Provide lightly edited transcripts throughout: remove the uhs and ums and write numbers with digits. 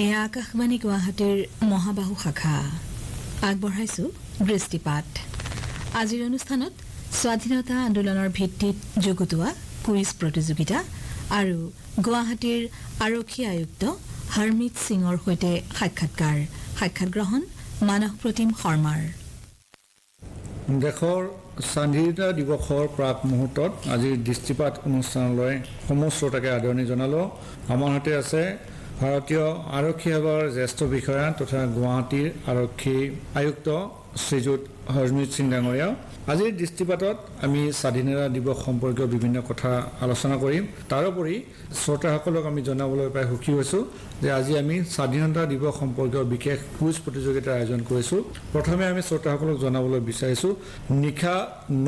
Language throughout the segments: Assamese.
এয়া আকাশবাণী গুৱাহাটীৰ মহাবাহু শাখা আগবঢ়াইছো দৃষ্টিপাত। আজিৰ অনুষ্ঠানত স্বাধীনতা আন্দোলনৰ ভিত্তিত যুগুতোৱা কুইজ প্ৰতিযোগিতা আৰু গুৱাহাটীৰ আৰক্ষী আয়ুক্ত হৰমিত সিঙৰ সৈতে সাক্ষাৎ গ্ৰহণ মানস প্ৰতিম শৰ্মাৰ। দেশৰ স্বাধীনতা দিৱসৰ প্ৰাক মুহূৰ্তত আজিৰ দৃষ্টিপাত অনুষ্ঠানলৈ সমূহ শ্ৰোতাকে আদৰণি জনালো। আমাৰ সৈতে আছে ভাৰতীয় আৰক্ষী সেৱাৰ জ্যেষ্ঠ বিষয়া তথা গুৱাহাটীৰ আৰক্ষী আয়ুক্ত শ্ৰীযুত হৰমিত সিং ডাঙৰীয়া। আজিৰ দৃষ্টিপাতত আমি স্বাধীনতা দিৱস সম্পৰ্কীয় বিভিন্ন কথা আলোচনা কৰিম। তাৰোপৰি শ্ৰোতাসকলক আমি জনাবলৈ পাই সুখী হৈছোঁ যে আজি আমি স্বাধীনতা দিৱস সম্পৰ্কীয় বিশেষ কুইজ প্ৰতিযোগিতাৰ আয়োজন কৰিছোঁ। প্ৰথমে আমি শ্ৰোতাসকলক জনাবলৈ বিচাৰিছোঁ নিশা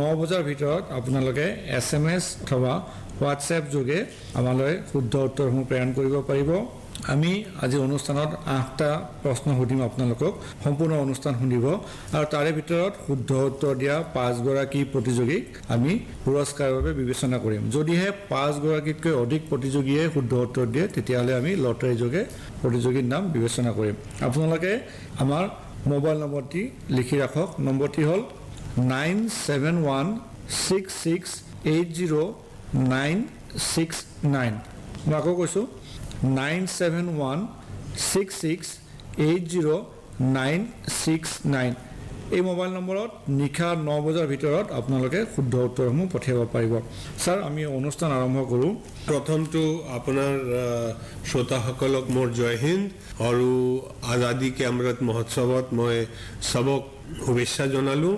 9 বজাৰ ভিতৰত আপোনালোকে SMS অথবা হোৱাটছএপ যোগে আমালৈ শুদ্ধ উত্তৰসমূহ প্ৰেৰণ কৰিব পাৰিব। আমি আজি অনুষ্ঠানত 8টা প্ৰশ্ন সুধিম আপোনালোকক, সম্পূৰ্ণ অনুষ্ঠান শুনিব আৰু তাৰে ভিতৰত শুদ্ধ উত্তৰ দিয়া 5 গৰাকী প্ৰতিযোগীক আমি পুৰস্কাৰৰ বাবে বিবেচনা কৰিম। যদিহে 5 গৰাকীতকৈ অধিক প্ৰতিযোগীয়ে শুদ্ধ উত্তৰ দিয়ে তেতিয়াহ'লে আমি লটাৰী যোগে প্ৰতিযোগীৰ নাম বিবেচনা কৰিম। আপোনালোকে আমাৰ মোবাইল নম্বৰটি লিখি ৰাখক। নম্বৰটি হ'ল 9716680969। মই আকৌ কৈছোঁ 9716680969। এই মোবাইল নম্বৰত নিশা 9 বজাৰ ভিতৰত আপোনালোকে শুদ্ধ উত্তৰসমূহ পঠিয়াব পাৰিব। ছাৰ, আমি অনুষ্ঠান আৰম্ভ কৰোঁ। প্ৰথমটো আপোনাৰ শ্ৰোতাসকলক মোৰ জয় হিন্দ আৰু আজাদী কে অমৃত মহোৎসৱত মই চবক শুভেচ্ছা জনালোঁ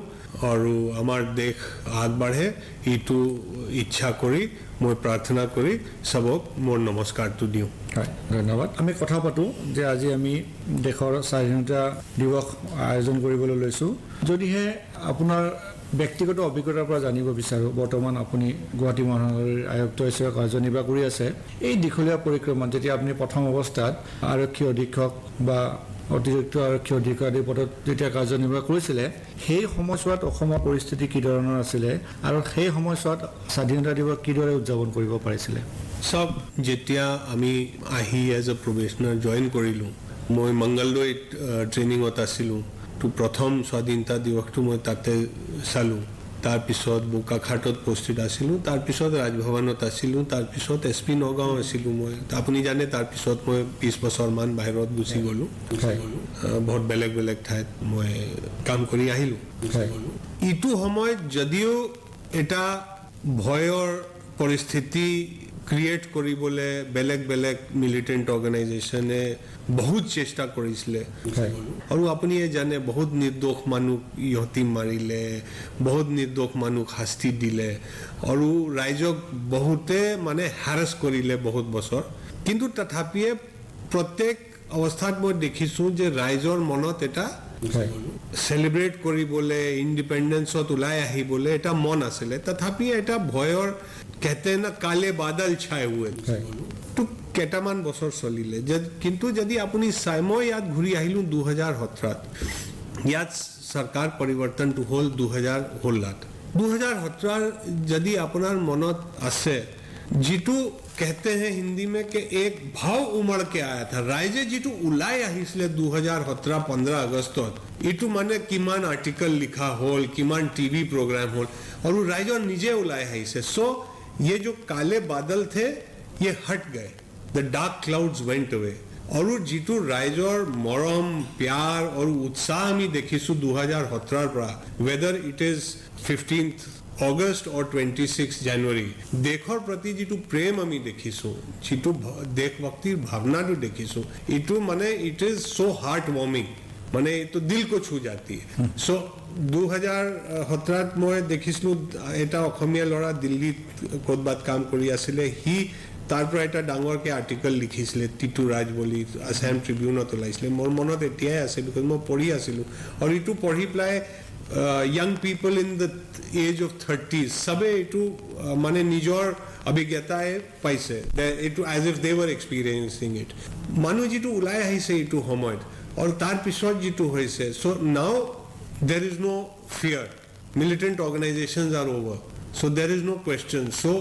আৰু আমাৰ দেশ আগবাঢ়ে এইটো ইচ্ছা কৰি মই প্ৰাৰ্থনা কৰি চবক মোৰ নমস্কাৰটো দিওঁ। হয়, ধন্যবাদ। আমি কথা পাতোঁ যে আজি আমি দেশৰ স্বাধীনতা দিৱস আয়োজন কৰিবলৈ লৈছোঁ। যদিহে আপোনাৰ ব্যক্তিগত অভিজ্ঞতাৰ পৰা জানিব বিচাৰোঁ, বৰ্তমান আপুনি গুৱাহাটী মহানগৰীৰ আয়ুক্ত হিচাপে কাৰ্যনিৰ্বাহ কৰি আছে। এই দীঘলীয়া পৰিক্ৰমাত যেতিয়া আপুনি প্ৰথম অৱস্থাত আৰক্ষী অধীক্ষক বা অতিৰিক্ত আৰক্ষী অধিকাৰী পদত যেতিয়া কাৰ্যনিৰ্বাহ কৰিছিলে, সেই সময়ছোৱাত অসমৰ পৰিস্থিতি কি ধৰণৰ আছিলে আৰু সেই সময়ছোৱাত স্বাধীনতা দিৱস কিদৰে উদযাপন কৰিব পাৰিছিলে? চব যেতিয়া আমি আহি এজ এ প্ৰবেশনাৰ জইন কৰিলোঁ, মই মংগলদৈত ট্ৰেইনিঙত আছিলোঁ। তো প্ৰথম স্বাধীনতা দিৱসটো মই তাতে চালোঁ। তাৰপিছত বোকাখাটত উপস্থিত আছিলোঁ, তাৰপিছত ৰাজভৱনত আছিলোঁ, তাৰপিছত SP নগাঁও আছিলোঁ মই। আপুনি জানে তাৰপিছত মই 20 বছৰমান বাহিৰত গুচি গ'লোঁ। বহুত বেলেগ বেলেগ ঠাইত মই কাম কৰি আহিলোঁ। ইটো সময়ত যদিও এটা ভয়ৰ পৰিস্থিতি ক্ৰিয়েট কৰিবলৈ বেলেগ বেলেগ মিলিটেণ্ট অৰ্গেনাইজেশ্যনে বহুত চেষ্টা কৰিছিলে আৰু আপুনি জানে বহুত নিৰ্দোষ মানুহ ইহঁতি মাৰিলে, বহুত নিৰ্দোষ মানুহ শাস্তি দিলে আৰু ৰাইজক বহুতে হাৰাছ কৰিলে বহুত বছৰ। কিন্তু তথাপিও প্ৰত্যেক অৱস্থাত মই দেখিছোঁ যে ৰাইজৰ মনত এটা চেলিব্ৰেট কৰিবলৈ, ইণ্ডিপেণ্ডেন্সত ওলাই আহিবলৈ এটা মন আছিলে। তথাপিও এটা ভয়ৰ कहते हैं ना काले बादल छाए हुए तो কেইটামান বছৰ চলিলে। কিন্তু যদি আপুনি চাই, মই ইয়াত ঘূৰি আহিলোঁ 2017। ইয়াত চৰকাৰ পৰিৱৰ্তনটো হ'ল 2016। 2017 যদি আপোনাৰ মনত আছে, যিটো कहते हैं हिंदी में कि एक भाव उमड़ के आया था, राइजे जिटू उलाई আহিছিলে 2017 15 আগষ্টত, ইটো কিমান আৰ্টিকল লিখা হ'ল, কিমান টিভি প্ৰগ্ৰাম হ'ল আৰু ৰাইজৰ নিজে ওলাই আহিছে। সো ये जो काले बादल थे ये हट गए, the dark clouds went away और जितु राइजर मरम प्यार और उत्साह আমি দেখিছো 2017 পৰা, whether it is 15th August or 26 January, দেশৰ প্ৰতি যিটো প্ৰেম আমি দেখিছো, যিটো দেশভক্তিৰ ভাৱনাটো দেখিছো, ইটো it is so heartwarming, तो दिल को छू जाती है। सो 2017 মই দেখিছিলোঁ এটা অসমীয়া ল'ৰা দিল্লীত ক'ৰবাত কাম কৰি আছিলে। সি তাৰ পৰা এটা ডাঙৰকৈ আৰ্টিকল লিখিছিলে, টিটু ৰাজ বুলি, আছাম ট্ৰিবিউনত ওলাইছিলে। মোৰ মনত এতিয়াই আছে, বিকজ মই পঢ়ি আছিলোঁ আৰু এইটো পঢ়ি পেলাই young people in the age of 30s সবে এইটো নিজৰ অভিজ্ঞতাই পাইছে, এইটো as if they were experiencing it। মানুহ যিটো ওলাই আহিছে এইটো সময়ত और तार पिछड़ जितु होइसे। So now there is no fear, militant organisations are over, so there is no question. So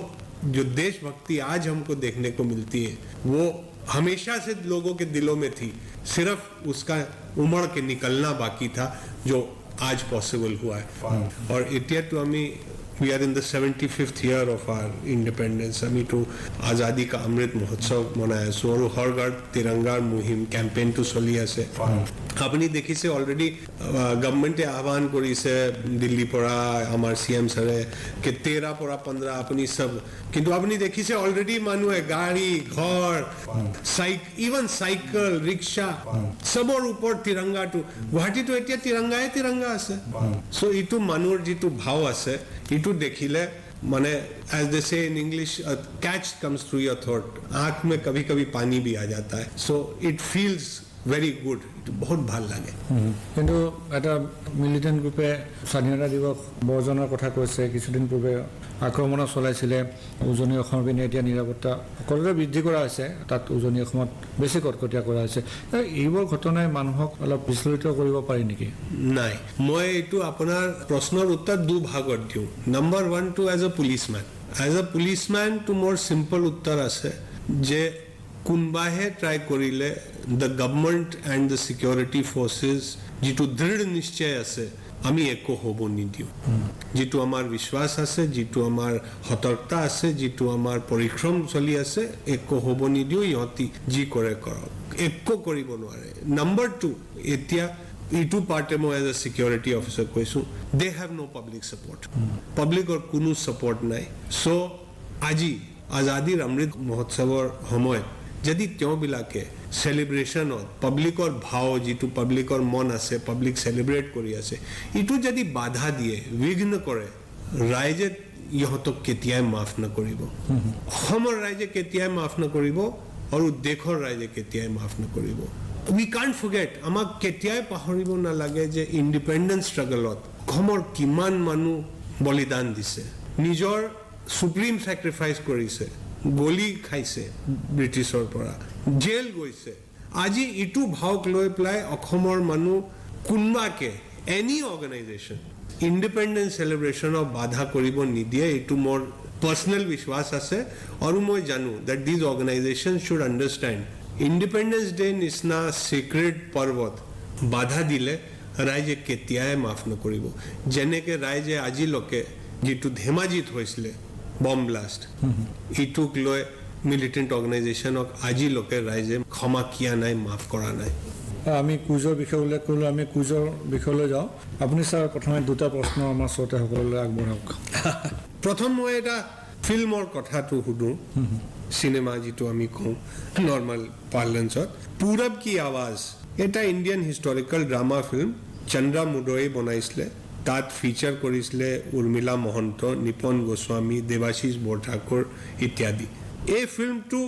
जो देशभक्ति आज हमको देखने को मिलती है वो हमेशा से लोगों के दिलों में थी, सिर्फ उसका उमड़ के निकलना बाकी था, जो आज पॉसिबल हुआ है। और इतिया तो हमें we are in the 75th year of our independence. আমি তো আজাদী কা অমৃত মহোৎসৱ মনাই আছো আৰু হৰ ঘৰ তিৰংগাৰ মুহিম কেম্পেইনটো চলি আছে। আপুনি দেখিছে অলৰেডি গভৰ্ণমেণ্টে আহ্বান কৰিছে দিল্লীৰ পৰা আমাৰ CM ছাৰে কে 13 পৰা 15 আপুনি সব, কিন্তু আপুনি দেখিছে অলৰেডি মানুহে গাড়ী ঘৰ ইভন চাইকেল ৰিক্সা সবৰ ওপৰত তিৰংগাটো, গুৱাহাটীতো এতিয়া তিৰংগা আছে। সো এইটো মানুহৰ যিটো ভাৱ আছে इटू देखिले माने as they say in English catch comes through your thought, आंख में कभी कभी पानी भी आ जाता है। So it feels very good, बहुत ভাল লাগে। কিন্তু এটা মিলিটেন্ট গ্ৰুপে স্বাধীনতা দিৱস বৰ্জনৰ কথা কৈছে, কিছুদিন পূৰ্বে আক্ৰমণ চলাইছিলে উজনি অসমৰ পিনে, এতিয়া নিৰাপত্তা সকলোতে বৃদ্ধি কৰা হৈছে, তাত উজনি অসমত বেছি কটকটীয়া কৰা হৈছে। এইবোৰ ঘটনাই মানুহক অলপ বিচলিত কৰিব পাৰি নেকি? নাই, মই এইটো আপোনাৰ প্ৰশ্নৰ উত্তৰ দুভাগত দিওঁ। নম্বৰ 1 টু এজ এ পুলিচমেন তো মোৰ চিম্পল উত্তৰ আছে যে কোনোবাহে ট্ৰাই কৰিলে the government and the security forces যিটো দৃঢ় নিশ্চয় আছে আমি একো হ'ব নিদিওঁ, যিটো আমাৰ বিশ্বাস আছে, যিটো আমাৰ সতৰ্কতা আছে, যিটো আমাৰ পৰিশ্ৰম চলি আছে, একো হ'ব নিদিওঁ, ইহঁতি যি কৰে কৰক, একো কৰিব নোৱাৰে। নম্বৰ 2, এতিয়া এইটো পাৰ্টে মই এজ এ চিকিউৰিটি অফিচাৰ কৈছোঁ, they have no' public support, পাব্লিকৰ কোনো ছাপৰ্ট নাই। চ' আজি আজাদীৰ অমৃত মহোৎসৱৰ সময়ত যদি তেওঁবিলাকে সেলিব্ৰেশনত পাব্লিকৰ ভাও, যিটো পাব্লিকৰ মন আছে, পাব্লিক সেলিব্ৰেট কৰি আছে, এইটো যদি বাধা দিয়ে, বিঘ্ন কৰে, ৰাইজে ইহঁতক কেতিয়াই মাফ নকৰিব। অসমৰ ৰাইজে কেতিয়াই মাফ নকৰিব আৰু দেশৰ ৰাইজে কেতিয়াই মাফ নকৰিব। উই কাণ্ট ফৰগেট, আমাক কেতিয়াই পাহৰিব নালাগে যে ইণ্ডিপেণ্ডেন্স ষ্ট্ৰাগলত অসমৰ কিমান মানুহ বলিদান দিছে, নিজৰ সুপ্ৰিম ছেক্ৰিফাইচ কৰিছে, গলি খাইছে ব্ৰিটিছৰ পৰা, জেল গৈছে। আজি ইটো ভাওক লৈ পেলাই অসমৰ মানুহ কোনোবাকে এনি অৰ্গেনাইজেশ্যন ইণ্ডিপেণ্ডেন্স চেলিব্ৰেশ্যনক বাধা কৰিব নিদিয়ে, এইটো মোৰ পাৰ্চনেল বিশ্বাস আছে। আৰু মই জানো that these organisation should understand independence day নিচিনা চিক্ৰেট পৰ্বত বাধা দিলে ৰাইজে কেতিয়াই মাফ নকৰিব। যেনেকৈ ৰাইজে আজিলৈকে যিটো ধেমাজিত হৈছিলে বম ব্লাষ্ট, ইটোক লৈ মিলিটেণ্ট অৰ্গেনাইজেশ্যনক আজিলৈকে ৰাইজে ক্ষমা কিয়া নাই, মাফ কৰা নাই। আমি কুইজৰ বিষয়ে উল্লেখ কৰিলোঁ, আমি কুইজৰ বিষয়লৈ যাওঁ। আপুনি ছাৰ প্ৰথমে দুটা প্ৰশ্ন আমাৰ শ্ৰোতাসকললৈ আগবঢ়াওক। প্ৰথম মই এটা ফিল্মৰ কথাটো সুধোঁ, চিনেমা যিটো আমি কওঁ নৰ্মেল পাৰ্লেন্সত। পূৰব কি আৱাজ এটা Indian historical drama film, Chandra Mudoi বনাইছিলে, তাত ফিচাৰ কৰিছিলে উৰ্মিলা মহন্ত, নিপন গোস্বামী, দেৱাশিষ বৰঠাকুৰ ইত্যাদি। এই ফিল্মটো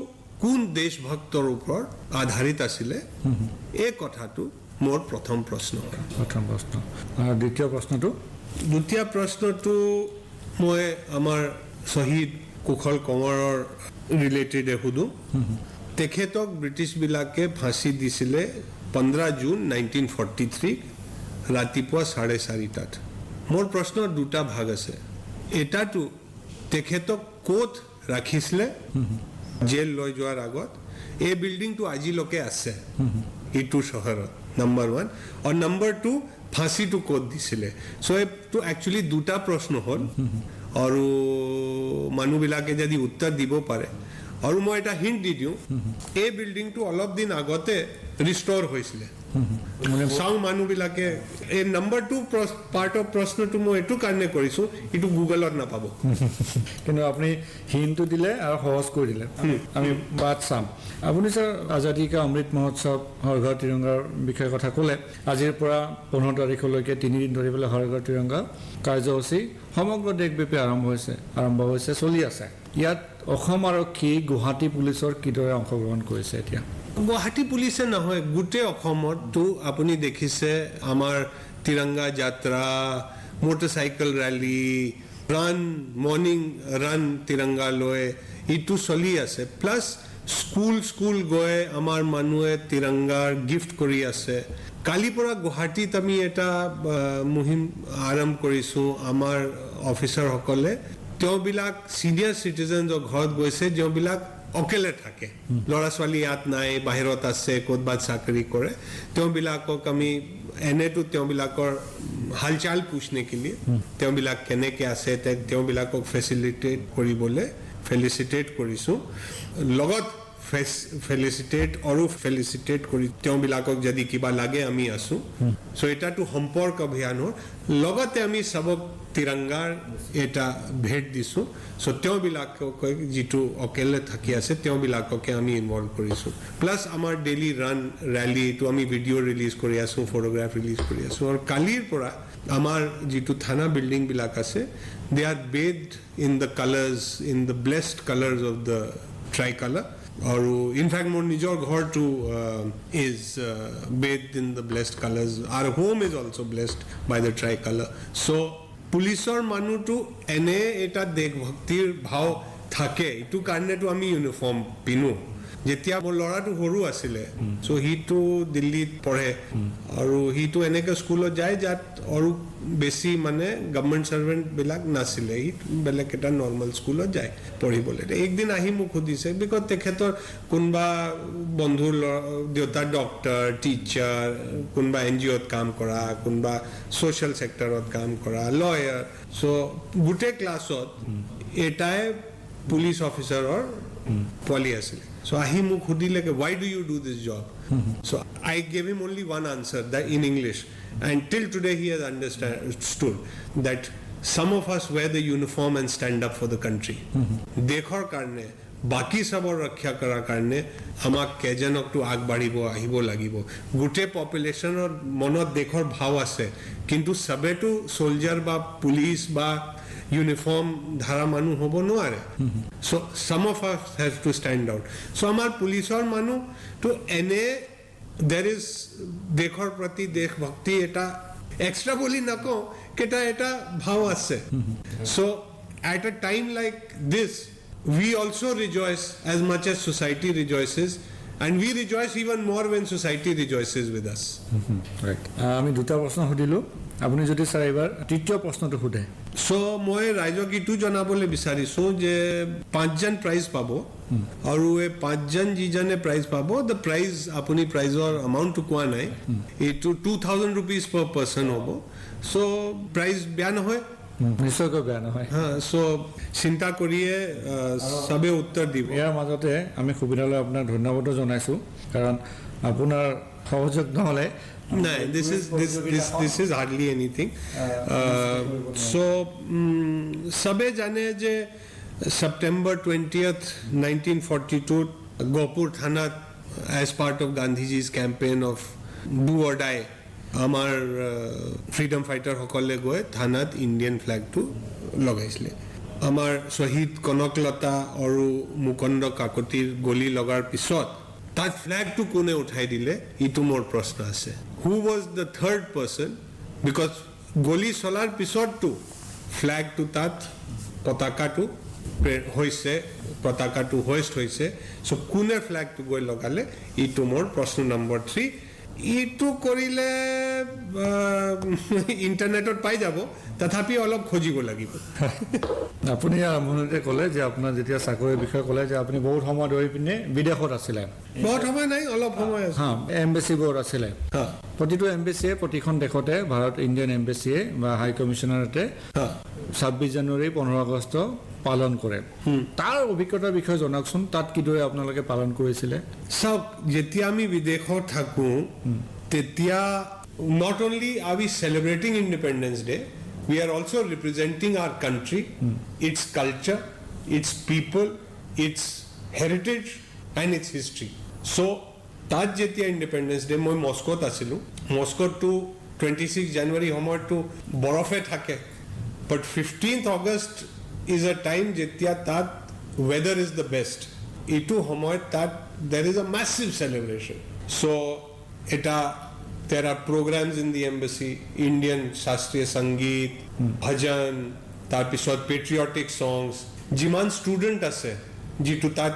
কোন দেশভক্তৰ ওপৰত আধাৰিত আছিলে, এই কথাটো মোৰ প্ৰথম প্ৰশ্ন। আৰু দ্বিতীয় প্ৰশ্নটো মই আমাৰ শ্বহীদ কুশল কোঁৱৰৰ ৰিলেটেডে সুধোঁ। তেখেতক ব্ৰিটিছবিলাকে ফাঁচি দিছিলে 15 জুন 1943 ৰাতিপুৱা 4:30টাত। মোৰ প্ৰশ্নৰ দুটা ভাগ আছে। এটাটো তেখেতক ক'ত ৰাখিছিলে জেল লৈ যোৱাৰ আগত, এই বিল্ডিংটো আজিলৈকে আছে এইটো চহৰত, নম্বৰ 1। আৰু নম্বৰ 2, ফাঁচিটো ক'ত দিছিলে। চ' এইটো একচুৱেলি দুটা প্ৰশ্ন হ'ল, আৰু মানুহবিলাকে যদি উত্তৰ দিব পাৰে। আৰু মই এটা হিণ্ট দি দিওঁ, এই বিল্ডিংটো অলপ দিন আগতে ৰিষ্ট'ৰ হৈছিলে। চাওঁ মানুহবিলাকে এই নম্বৰ 2 পাৰ্ট অফ প্ৰশ্নটো মই এইটো কাৰণে কৰিছোঁ, এইটো গুগলত নাপাব। কিন্তু আপুনি হিণ্টটো দিলে আৰু সহজ কৰি দিলে, আমি বাট চাম। আপুনি ছাৰ আজাদী কা অমৃত মহোৎসৱ হৰ ঘৰ তিৰংগাৰ বিষয়ে কথা ক'লে। আজিৰ পৰা 15 তাৰিখলৈকে 3 দিন ধৰি পেলাই হৰ ঘৰ তিৰংগা কাৰ্যসূচী সমগ্ৰ দেশব্যাপী আৰম্ভ হৈছে, চলি আছে। ইয়াত অসম আৰক্ষী, গুৱাহাটী পুলিচৰ কিদৰে অংশগ্ৰহণ কৰিছে? এতিয়া গুৱাহাটী পুলিচে নহয়, গোটেই অসমতো আপুনি দেখিছে আমাৰ তিৰংগা যাত্ৰা, motorcycle rally, morning run Tiranga লৈ এইটো চলি আছে। প্লাছ স্কুল গৈ আমাৰ মানুহে তিৰংগাৰ গিফ্ট কৰি আছে। কালিৰ পৰা গুৱাহাটীত আমি এটা মুহিম আৰম্ভ কৰিছোঁ। আমাৰ অফিচাৰসকলে তেওঁবিলাক ছিনিয়ৰ চিটিজেনৰ ঘৰত গৈছে, ଯେଉଁবিলাক অকেলে থাকে ল'ৰা ছোৱালী ইয়াত নাই বাহিৰত আছে ক'ৰবাত চাকৰি কৰে তেওঁবিলাকক আমি এনেতো তেওঁবিলাকৰ হালচাল পুছনে के लिए তেওঁবিলাক কেনেকৈ আছে তেওঁবিলাকক ফেলিচিটেট কৰিছোঁ লগত ফেলিচিটেট কৰি তেওঁবিলাকক যদি কিবা লাগে আমি আছোঁ চ' এটাতো সম্পৰ্ক অভিযানৰ লগতে আমি সবক তিৰংগাৰ এটা ভেট দিছোঁ চ' তেওঁবিলাকক যিটো অকেলে থাকি আছে তেওঁবিলাককে আমি ইনভলভ কৰিছোঁ প্লাছ আমাৰ ডেইলি ৰান ৰেলী এইটো আমি ভিডিঅ' ৰিলিজ কৰি আছোঁ ফটোগ্ৰাফ ৰিলিজ কৰি আছোঁ আৰু কালিৰ পৰা আমাৰ যিটো থানা বিল্ডিংবিলাক আছে they are bathed in the colours in the blessed colours of the tricolour আৰু ইনফেক্ট মোৰ নিজৰ ঘৰটো is bathed in the blessed colours আৰু home is also' blessed by the tricolour so' পুলিচৰ মানুহটো এনে এটা দেশভক্তিৰ ভাৱ থাকে এইটো কাৰণেতো আমি ইউনিফৰ্ম পিন্ধো যেতিয়া মোৰ ল'ৰাটো সৰু আছিলে চ' সিটো দিল্লীত পঢ়ে আৰু সিটো এনেকৈ স্কুলত যায় যাত আৰু বেছি মানে গভৰ্ণমেণ্ট ছাৰ্ভেণ্টবিলাক নাছিলে সি বেলেগ এটা নৰ্মেল স্কুলত যায় পঢ়িবলৈ একদিন আহি মোক সুধিছে বিকজ তেখেতৰ কোনোবা বন্ধুৰ দেউতা ডক্টৰ টিচাৰ কোনোবা NGOত কাম কৰা কোনোবা ছ'চিয়েল ছেক্টৰত কাম কৰা লয়াৰ চ' গোটেই ক্লাছত এটাই পুলিচ অফিচাৰৰ পোৱালি আছিলে so ahi muk khudile ke why do you do this job so I gave him only one answer that in English and till today he has understood that some of us wear the uniform and stand up for the country dekhor karne baki sabor rakhya kara karne amak kejanok to agbadibo ahibo lagibo gute population or monot dekhor bhav ase kintu sabe to soldier ba police ba uniform dhara manu hobo noare so some of us have to stand out so amar pulisor manu to ene there is dekhor prati dekh bhakti eta extra boli nako keta eta bhav ase so at a time like this we also rejoice as much as society rejoices and we rejoice even more when society rejoices with us right ami duta proshno hudilu আপুনি যদি স্যাৰ এবাৰ তৃতীয় প্ৰশ্নটো সুধে সো মই ৰাইজক ইটো জনাবলৈ বিচাৰিছোঁ যে 5 জন প্ৰাইজ পাব আৰু এই 5 জন যিজনে প্ৰাইজ পাব দ্য প্ৰাইজ আপুনি প্ৰাইজৰ এমাউণ্টটো কোৱা নাই এইটো 2000 rupees per person হ'ব সো প্ৰাইজ বেয়া নহয় নিশ্চয়কৈ বেয়া নহয় হ্যাঁ সো চিন্তা কৰিয়ে সবে উত্তৰ দিব ইয়াৰ মাজতে আমি সুবিধালৈ আপোনাক ধন্যবাদো জনাইছোঁ কাৰণ আপোনাৰ সহযোগ নহ'লে No, this is hardly anything. So, sabe jane je September 20th, 1942, Gopur Thana, as part of Gandhiji's campaign of do or die, amar freedom fighter hokole goe Thanat Indian flag to lagaisle. Amar Shahid Konoklata oru Mukondo Kakotir goli logar pisot. That flag to kone uthai dile, itu mor prashna ase. Who was the third person? Because goli solar pisot to flag to tat pataka to hoise pataka to hoist hoise. So kune flag to goi logale, itu mor prashna number 3. ইটো কৰিলে ইণ্টাৰনেটত পাই যাব তথাপি অলপ খোজিব লাগিব আপুনি আৰম্ভণিতে ক'লে যে আপোনাৰ যেতিয়া চাকৰিৰ বিষয়ে ক'লে যে আপুনি বহুত সময় ধৰি পিনে বিদেশত আছিলে বহুত সময় নাই অলপ সময় আছে হা এম্বেচিবোৰ আছিলে প্ৰতিটো এম্বেচিয়ে প্ৰতিখন দেশতে ভাৰত ইণ্ডিয়ান এম্বেচিয়ে বা হাই কমিশনাৰেটে 26 জানুৱাৰী 15 আগষ্ট পালন কৰে তাৰ অভিজ্ঞতাৰ বিষয়ে জনাকচোন তাত কিদৰে আপোনালোকে পালন কৰিছিলে সব যেতিয়া আমি বিদেশত থাকো তেতিয়া not only are we celebrating Independence Day we are also representing our country its culture its people its heritage and its history so তাত যেতিয়া Independence Day মই মস্কোত আছিলো মস্কোত to 26 January সময়টো বৰফে থাকে but 15th August is a time jetya tat weather is the best itu homoy tat there is a massive celebration so eta there are programs in the embassy Indian shastriya sangeet bhajan tar pisot patriotic songs jiman student ase jitu tat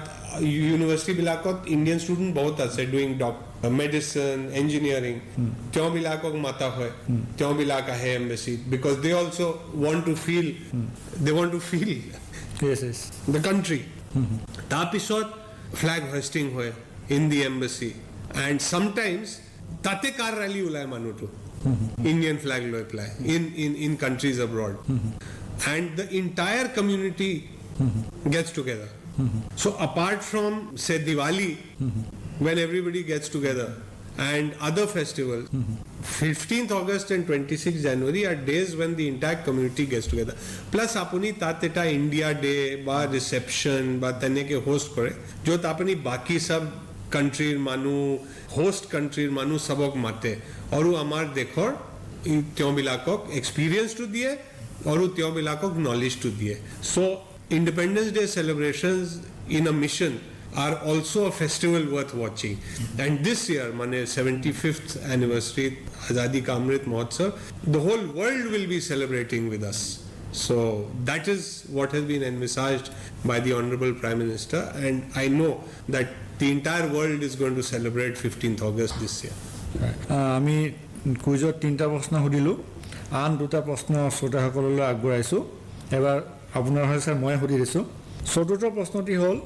university bilakot Indian student bahut ase doing medicine engineering tyo bilakok mata hoy tyo bilak ahe embassy because they also want to feel yes the country ta pisot flag hoisting hoy in the embassy, and sometimes tate car rally ulai manutu Indian flag loi play in countries abroad, and the entire community gets together. So apart from say Diwali, when everybody gets together, and other festivals, 15th August and 26th January are days when the entire community gets together. Plus apuni tateta India Day ba reception ba taneke host kore, jo apuni baki sab country manu host country manu sabok mate aru amar dekhor tyo bilakok experience to diye aru tyo bilakok knowledge to diye. So Independence Day celebrations in a mission are also a festival worth watching. And this year, mane 75th anniversary Azadi Ka Amrit Mahotsav, the whole world will be celebrating with us. So that is what has been envisaged by the Honorable Prime Minister, and I know that the entire world is going to celebrate 15th August this year. আমি কুইজত 3টা প্ৰশ্ন সুধিলোঁ, আন 2টা প্ৰশ্ন শ্ৰোতাসকললৈ আগবঢ়াইছোঁ। এবাৰ আপোনাৰ হৈ স্যাৰ মই সুধি দিছোঁ। চতুৰ্থ প্ৰশ্নটি হ'ল,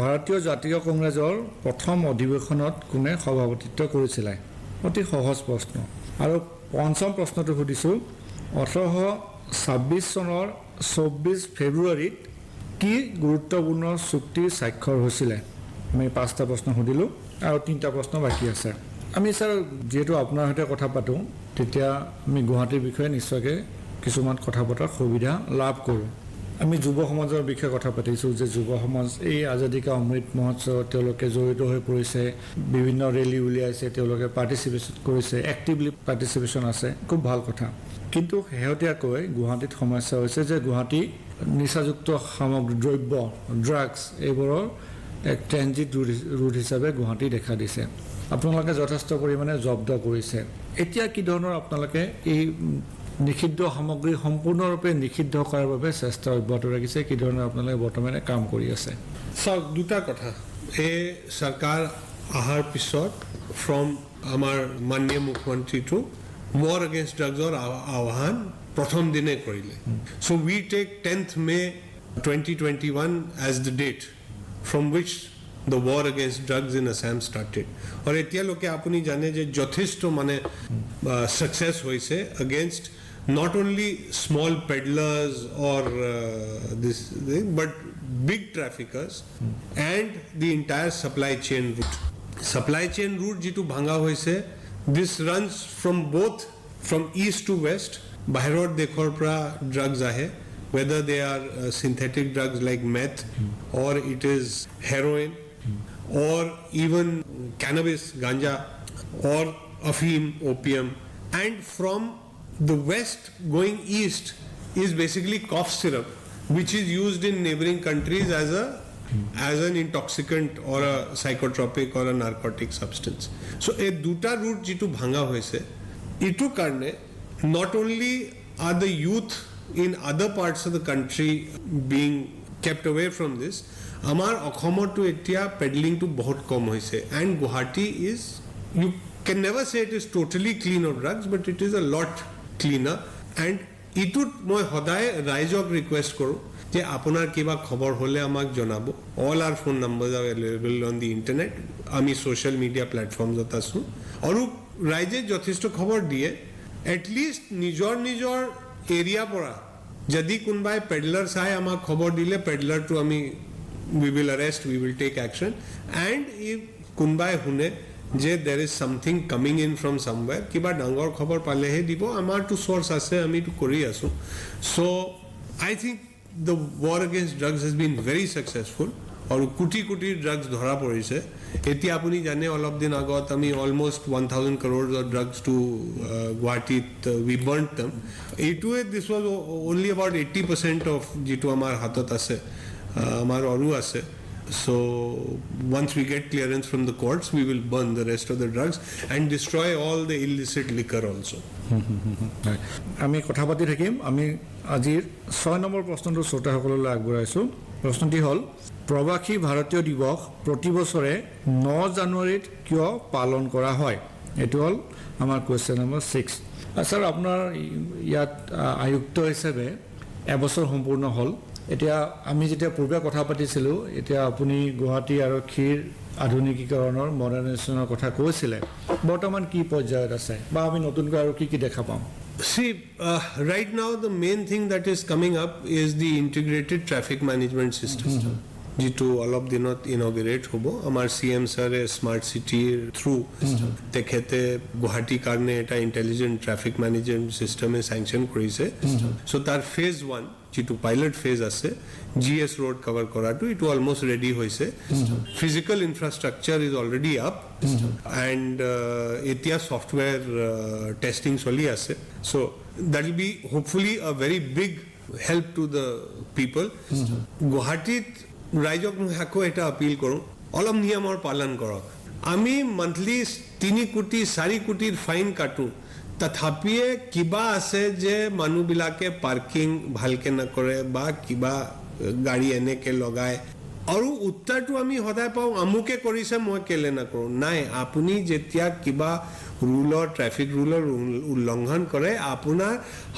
ভাৰতীয় জাতীয় কংগ্ৰেছৰ প্ৰথম অধিৱেশনত কোনে সভাপতিত্ব কৰিছিলে? অতি সহজ প্ৰশ্ন। আৰু পঞ্চম প্ৰশ্নটো সুধিছোঁ, 1826 চনৰ 24 ফেব্ৰুৱাৰীত কি গুৰুত্বপূৰ্ণ চুক্তিৰ স্বাক্ষৰ হৈছিলে? আমি 5টা প্ৰশ্ন সুধিলোঁ আৰু 3টা প্ৰশ্ন বাকী আছে। আমি স্যাৰ যেহেতু আপোনাৰ সৈতে কথা পাতোঁ, তেতিয়া আমি গুৱাহাটীৰ বিষয়ে নিশ্চয়কৈ কিছুমান কথা পতাৰ সুবিধা লাভ কৰোঁ। আমি যুৱ সমাজৰ বিষয়ে কথা পাতিছোঁ যে যুৱ সমাজ এই আজাদী কা অমৃত মহোৎসৱত তেওঁলোকে জড়িত হৈ পৰিছে, বিভিন্ন ৰেলী উলিয়াইছে, তেওঁলোকে পাৰ্টিচিপেশ্যন কৰিছে, এক্টিভলি পাৰ্টিচিপেশ্যন আছে, খুব ভাল কথা। কিন্তু শেহতীয়াকৈ গুৱাহাটীত সমস্যা হৈছে যে গুৱাহাটী নিচাযুক্ত সামগ্ৰী, দ্ৰব্য, ড্ৰাগছ এইবোৰৰ এক ট্ৰেনজিট ৰুট হিচাপে গুৱাহাটী দেখা দিছে। আপোনালোকে যথেষ্ট পৰিমাণে জব্দ কৰিছে। এতিয়া কি ধৰণৰ আপোনালোকে এই নিষিদ্ধ সামগ্ৰী সম্পূৰ্ণৰূপে নিষিদ্ধ কৰাৰ বাবে চেষ্টা অব্যাহত ৰাখিছে? কি ধৰণৰ আপোনালোকে বৰ্তমানে কাম কৰি আছে? চাওক, দুটা কথা। এই চৰকাৰ অহাৰ পিছত ফ্ৰম আমাৰ মাননীয় মুখ্যমন্ত্ৰীটো war against drugsৰ আহ্বান প্ৰথম দিনে কৰিলে। So we take 10th May 2021 as the date from which the war against drugs in Assam started. আৰু এতিয়ালৈকে আপুনি জানে যে যথেষ্ট মানে success হৈছে against not only small peddlers or this thing, but big traffickers and the entire supply chain route. Supply chain route jitu bhanga hoise, this runs from both from east to west. Bahirot dekhor pra drugs ahe, whether they are synthetic drugs like meth or it is heroin or even cannabis, ganja or afim, opium, and from the west going east is basically cough syrup, which is used in neighboring countries as an intoxicant or a psychotropic or a narcotic substance. So a duta route jitu bhanga hoise, itu karne not only are the youth in other parts of the country being kept away from this, amar Okhomor to etia peddling to bahut kom hoise, and Guwahati is, you can never say it is totally clean of drugs, but it is a lot cleaner. And itut moi hoday raizok request koru je apunar kiba khobor hole amak jonabo. All our phone numbers are available on the internet, ami social media platforms ot asu, aru raije jotheshto khobor diye at least nijor area pora যদি কোনবাই পেডলার চাই আমাক খবৰ দিলে পেডলার টু আমি we will arrest, we will take action, and if কোনবাই শুনে যে there is something coming in from somewhere, কিবা ডাঙৰ খবৰ পালেহে দিব, আমাৰ টু সোৰ্স আছে, আমি টু কৰি আছো। So I think the war against drugs has been very successful, আৰু কোটি ড্ৰাগছ ধৰা পৰিছে। এতিয়া আপুনি জানে অলপ দিন আগত আমি almost 1000 crores of drugs to Guwahatit, we burnt them. এইটোৱে this was only about 80% of যিটো আমাৰ হাতত আছে, আমাৰ আৰু আছে। So once we get clearance from the courts, we will burn the rest of the drugs and destroy all the illicit liquor also. আমি কথা পাতি থাকিম। আমি আজিৰ 6 নম্বৰ প্ৰশ্নটো শ্ৰোতাসকললৈ আগবঢ়াইছোঁ। প্ৰশ্নটি হ'ল, প্ৰবাসী ভাৰতীয় দিৱস প্ৰতি বছৰে 9 জানুৱাৰীত কিয় পালন কৰা হয়? এইটো হ'ল আমাৰ কুৱেশ্যন নম্বৰ 6। ছাৰ, আপোনাৰ ইয়াত আয়ুক্ত হিচাপে এবছৰ সম্পূৰ্ণ হ'ল। এতিয়া আমি যেতিয়া পূৰ্বে কথা পাতিছিলোঁ এতিয়া আপুনি গুৱাহাটী আৰক্ষীৰ আধুনিকীকৰণৰ মডাৰ্নাইজেশ্যনৰ কথা কৈছিলে বৰ্তমান কি পৰ্যায়ত আছে বা আমি নতুনকৈ আৰু কি দেখা পাম See, right now the main thing that is coming up is the integrated traffic management system. যিটো অলপ দিনত ইনগ্ৰেট হ'ব আমাৰ CM ছাৰে স্মাৰ্ট চিটিৰ থ্ৰু তেখেতে গুৱাহাটীৰ কাৰণে এটা ইণ্টেলিজেণ্ট ট্ৰাফিক মেনেজমেণ্ট চিষ্টেমে চেংচন কৰিছে চ' তাৰ ফেজ 1 যিটো পাইলট ফেজ আছে GS ৰোড কভাৰ কৰাটো এইটো অলমষ্ট ৰেডি হৈছে physical infrastructure is already up and এতিয়া ছফ্টৱেৰ টেষ্টিং চলি আছে so' that will be hopefully a very big help to the people গুৱাহাটীত ৰাইজক মই আকৌ এটা আপিল কৰোঁ অলপ নিয়মৰ পালন কৰক আমি মান্থলি 3 কোটি 4 কোটিৰ ফাইন কাটো তথাপিয়ে কিবা আছে যে মানুহবিলাকে পাৰ্কিং ভালকে নকৰে বা কিবা গাড়ী এনেকে লগায় আৰু উত্তৰটো আমি সদায় পাওঁ আমুকে কৰিছে মই কেলে নকৰোঁ নাই আপুনি যেতিয়া কিবা ৰুলৰ ট্ৰেফিক ৰুলৰ উল্লংঘন কৰে আপোনাৰ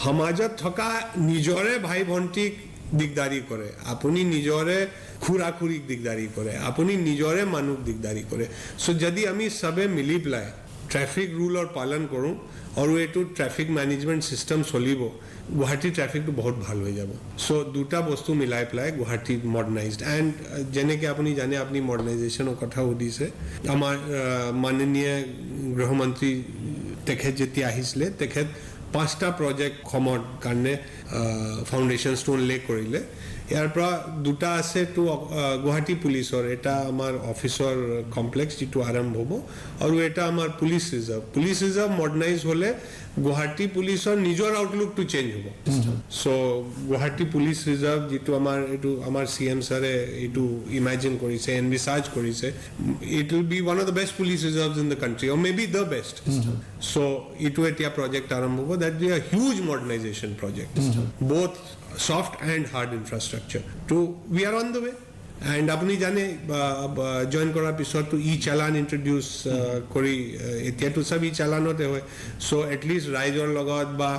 সমাজত থকা নিজৰে ভাই ভণ্টিক দিগদাৰি কৰে আপুনি নিজৰে খুৰা খুৰীক দিগদাৰি কৰে আপুনি নিজৰে মানুহক দিগদাৰি কৰে চ' যদি আমি সবে মিলি পেলাই ট্ৰেফিক ৰুলৰ পালন কৰোঁ আৰু এইটো ট্ৰেফিক মেনেজমেণ্ট চিষ্টেম চলিব গুৱাহাটীৰ ট্ৰেফিকটো বহুত ভাল হৈ যাব চ' দুটা বস্তু মিলাই পেলাই গুৱাহাটী মডাৰ্নাইজড এণ্ড যেনেকৈ আপুনি জানে আপুনি মডাৰ্নাইজেশ্যনৰ কথা সুধিছে আমাৰ মাননীয় গৃহমন্ত্ৰী তেখেত যেতিয়া আহিছিলে তেখেত 5টা প্ৰজেক্ট অসমৰ কাৰণে ফাউণ্ডেশ্যন ষ্টোন লে কৰিলে ইয়াৰ পৰা দুটা আছে টু গুৱাহাটী পুলিচৰ এটা আমাৰ অফিচৰ কমপ্লেক্স যিটো আৰম্ভ হ'ব আৰু এটা আমাৰ পুলিচ ৰিজাৰ্ভ মডাৰ্নাইজ হ'লে গুৱাহাটী পুলিচৰ নিজৰ আউটলুকটো চেঞ্জ হ'ব চ' গুৱাহাটী পুলিচ ৰিজাৰ্ভ যিটো আমাৰ CM ছাৰে এইটো ইমেজিন কৰিছে এনভিচাৰ্জ কৰিছে it will be one of the best police reserves in the country or may be the best so' এইটো এতিয়া প্ৰজেক্ট আৰম্ভ হ'ব that be a huge modernisation project both soft and hard infrastructure to we are on the way and apni jane join korar pisot to e-challan introduce kori etia to sab e-challanote hoy so at least raijor logot ba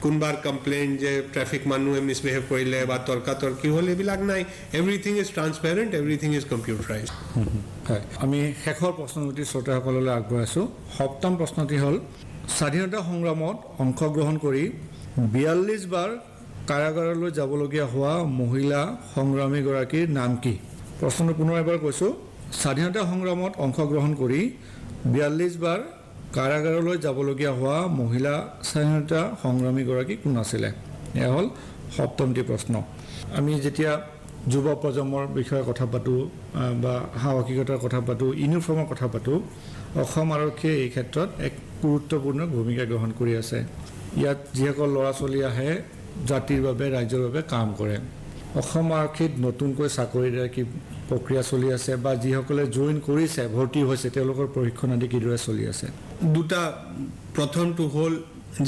kunbar complaint je traffic manu misbehave korile ba torka torki hole bilak nai everything is transparent everything is computerized আমি শেষৰ প্ৰশ্নটি শ্ৰোতাসকললৈ আগবঢ়াইছো সপ্তম প্ৰশ্নটি হ'ল স্বাধীনতা সংগ্ৰামত অংশগ্ৰহণ কৰি 42 বাৰ কাৰাগাৰলৈ যাবলগীয়া হোৱা মহিলা সংগ্ৰামীগৰাকীৰ নাম কি প্ৰশ্নটো পুনৰ এবাৰ কৈছোঁ স্বাধীনতা সংগ্ৰামত অংশগ্ৰহণ কৰি 42 বাৰ কাৰাগাৰলৈ যাবলগীয়া হোৱা মহিলা স্বাধীনতা সংগ্ৰামীগৰাকী কোন আছিলে এয়া হ'ল সপ্তমটি প্ৰশ্ন আমি যেতিয়া যুৱ প্ৰজন্মৰ বিষয়ে কথা পাতোঁ বা সাহসিকতাৰ কথা পাতোঁ ইউনিফৰ্মৰ কথা পাতোঁ অসম আৰক্ষীয়ে এই ক্ষেত্ৰত এক গুৰুত্বপূৰ্ণ ভূমিকা গ্ৰহণ কৰি আছে ইয়াত যিসকল ল'ৰা ছোৱালী আহে জাতিৰ বাবে ৰাজ্যৰ বাবে কাম কৰে অসম আৰক্ষীত নতুনকৈ চাকৰি দিয়াৰ কি প্ৰক্ৰিয়া চলি আছে বা যিসকলে জইন কৰিছে ভৰ্তি হৈছে তেওঁলোকৰ প্ৰশিক্ষণ আদি কিদৰে চলি আছে দুটা প্ৰথমটো হ'ল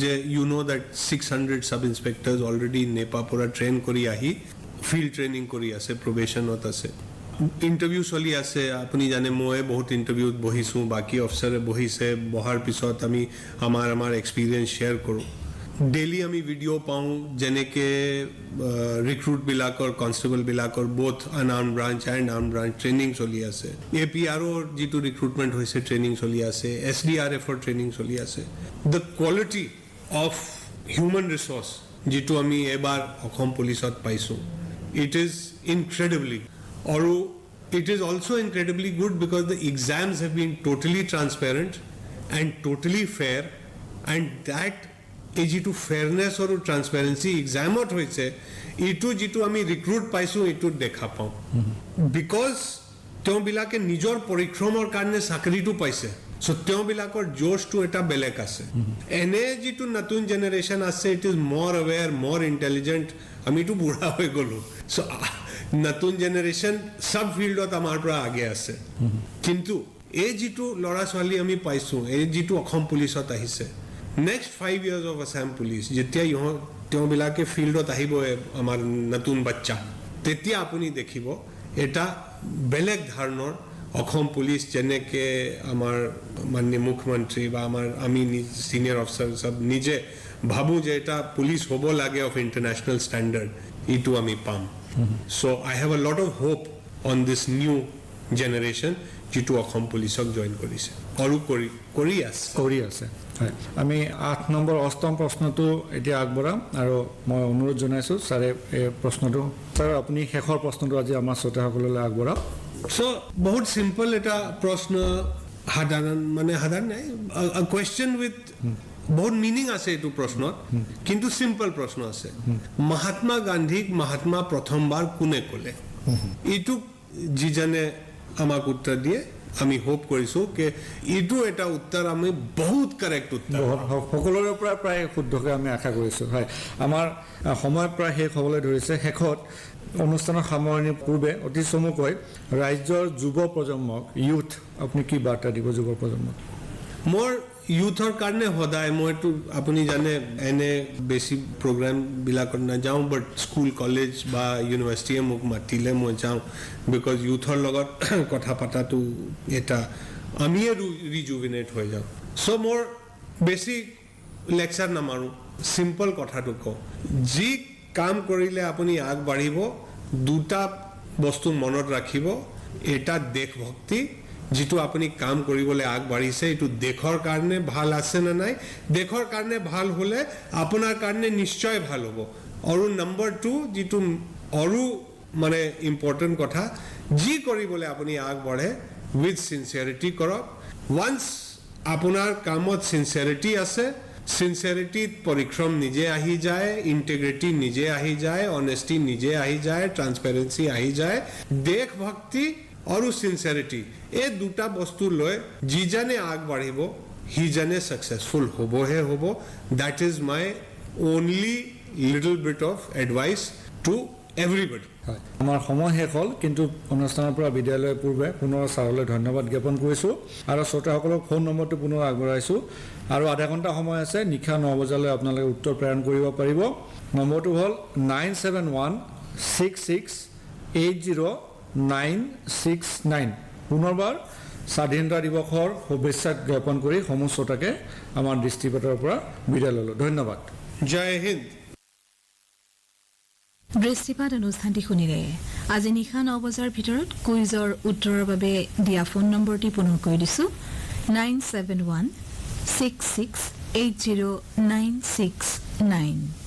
যে you know that 600 sub inspectors already NEPA পৰা ট্ৰেইন কৰি আহি ফিল্ড ট্ৰেইনিং কৰি আছে প্ৰবেশনত আছে ইণ্টাৰভিউ চলি আছে আপুনি জানে মই বহুত ইণ্টাৰভিউত বহিছোঁ বাকী অফিচাৰে বহিছে বহাৰ পিছত আমি আমাৰ এক্সপিৰিয়েঞ্চ শ্বেয়াৰ কৰোঁ ডেইলি আমি ভিডিঅ' পাওঁ যেনেকৈ ৰিক্ৰুটবিলাকৰ কনষ্টেবলবিলাকৰ both unarmed branch and armed branch training চলি আছে APRৰ যিটো ৰিক্ৰুটমেণ্ট হৈছে ট্ৰেইনিং চলি আছে SDRFৰ ট্ৰেইনিং চলি আছে the quality of human research যিটো আমি এবাৰ অসম পুলিচত পাইছোঁ ইট ইজ ইনক্ৰেডিবলি আৰু it is also' incredibly good because the exams have been totally transparent and totally fair and that এই যিটো ফেয়াৰনেছ আৰু ট্ৰান্সপেৰেঞ্চি এক্সামত হৈছে এইটো যিটো আমি ৰিক্ৰুট পাইছোঁ এইটোত দেখা পাওঁ বিকজ তেওঁবিলাকে নিজৰ পৰিশ্ৰমৰ কাৰণে চাকৰিটো পাইছে চ' তেওঁবিলাকৰ জোচটো এটা বেলেগ আছে এনে যিটো নতুন জেনেৰেশ্যন আছে ইট ইজ মৰ এৱেৰ মৰ ইণ্টেলিজেণ্ট আমিতো বুঢ়া হৈ গ'লোঁ চ' নতুন জেনেৰেশ্যন চব ফিল্ডত আমাৰ পৰা আগে আছে কিন্তু এই যিটো ল'ৰা ছোৱালী আমি পাইছোঁ এই যিটো অসম পুলিচত আহিছে next 5 years of Assam Police যেতিয়া তেওঁবিলাকে ফিল্ডত আহিব আমাৰ নতুন বাচ্চা তেতিয়া আপুনি দেখিব এটা বেলেগ ধৰণৰ অসম পুলিচ যেনেকৈ আমাৰ মাননীয় মুখ্যমন্ত্ৰী বা আমি ছিনিয়ৰ অফিচাৰ সব নিজে ভাবোঁ যে এটা পুলিচ হ'ব লাগে অফ ইণ্টাৰনেশ্যনেল ষ্টেণ্ডাৰ্ড এইটো আমি পাম So I have a lot of hope on this new generation যিটো অসম পুলিচক জইন কৰিছে আৰু কৰি আছে হয় আমি 8 নম্বৰ অষ্টম প্ৰশ্নটো এতিয়া আগবঢ়াম আৰু মই অনুৰোধ জনাইছোঁ ছাৰে এই প্ৰশ্নটো ছাৰ আপুনি শেষৰ প্ৰশ্নটো আজি আমাৰ শ্ৰোতাসকললৈ আগবঢ়াওক সো বহুত সিম্পল এটা প্ৰশ্ন সাধাৰণ নাই কুৱেশ্যন উইথ বহুত মিনিং আছে এইটো প্ৰশ্নত কিন্তু সিম্পল প্ৰশ্ন আছে মহাত্মা গান্ধীক মহাত্মা প্ৰথমবাৰ কোনে ক'লে এইটো যিজনে আমাক উত্তৰ দিয়ে আমি হোপ কৰিছো যে এইটো এটা উত্তৰ আমি বহুত কাৰেক্ট উত্তৰ সকলোৰে পৰা প্ৰায় শুদ্ধকে আমি আশা কৰিছো হয় আমাৰ সময় প্ৰায় শেষ হ'বলৈ ধৰিছে শেষত অনুষ্ঠানৰ সামৰণিৰ পূৰ্বে অতি চমুকৈ ৰাজ্যৰ যুৱ প্ৰজন্মক ইউথ আপুনি কি বাৰ্তা দিব যুৱ প্ৰজন্মক মোৰ ইউথৰ কাৰণে সদায় মইতো আপুনি জানে এনে বেছি প্ৰগ্ৰাম বিলাকত নাযাওঁ বাট স্কুল কলেজ বা ইউনিভাৰ্চিটিয়ে মোক মাতিলে মই যাওঁ বিকজ ইউথৰ লগত কথা পাতাটো এটা আমিয়ে ৰিজুভিনেট হৈ যাওঁ চ' মোৰ বেছি লেকচাৰ নামাৰোঁ চিম্পল কথাটো কওঁ যি কাম কৰিলে আপুনি আগবাঢ়িব দুটা বস্তু মনত ৰাখিব এটা দেশভক্তি যিটো আপুনি কাম কৰিবলৈ আগবাঢ়িছে এইটো দেশৰ কাৰণে ভাল আছে না নাই দেশৰ কাৰণে ভাল হ'লে আপোনাৰ কাৰণে নিশ্চয় ভাল হ'ব আৰু নম্বৰ 2 যিটো আৰু মানে ইম্পৰ্টেণ্ট কথা যি কৰিবলৈ আপুনি আগবাঢ়ে উইথ সিনসিয়াৰিটি কৰক ওয়ান্স আপোনাৰ কামত সিনসিয়াৰিটি আছে সিনসিয়াৰিটিত পৰিশ্ৰম নিজে আহি যায় ইন্টিগ্ৰিটি নিজে আহি যায় অনেষ্টি নিজে আহি যায় ট্ৰান্সপাৰেন্সি আহি যায় দেশভক্তি আৰু সিনসিয়াৰিটি এই দুটা বস্তু লৈ যিজনে আগবাঢ়িব হিজনে সাকসেসফুল হ'বহে হ'ব that is my only little bit of advice to everybody আমাৰ সময় শেষ হ'ল কিন্তু অনুষ্ঠানৰ পৰা বিদ্যালয়ৰ পূৰ্বে পুনৰ ছাৰলৈ ধন্যবাদ জ্ঞাপন কৰিছোঁ আৰু শ্ৰোতাসকলক ফোন নম্বৰটো পুনৰ আগবঢ়াইছোঁ আৰু আধা ঘণ্টা সময় আছে নিশা 9 বজালৈ আপোনালোকে উত্তৰ প্ৰেৰণ কৰিব পাৰিব নম্বৰটো হ'ল 9716680969 পুনৰবাৰ স্বাধীনতা দিৱসৰ শুভেচ্ছা জ্ঞাপন কৰি সমূহ শ্ৰোতাকে আমাৰ দৃষ্টিপাতৰ পৰা বিদায় ল'লোঁ ধন্যবাদ জয় হিন্দ দৃষ্টিপাত অনুষ্ঠানটি শুনিলে আজি নিশা 9 বজাৰ ভিতৰত কুইজৰ উত্তৰৰ বাবে দিয়া ফোন নম্বৰটি পুনৰ কৈ দিছোঁ 9716680969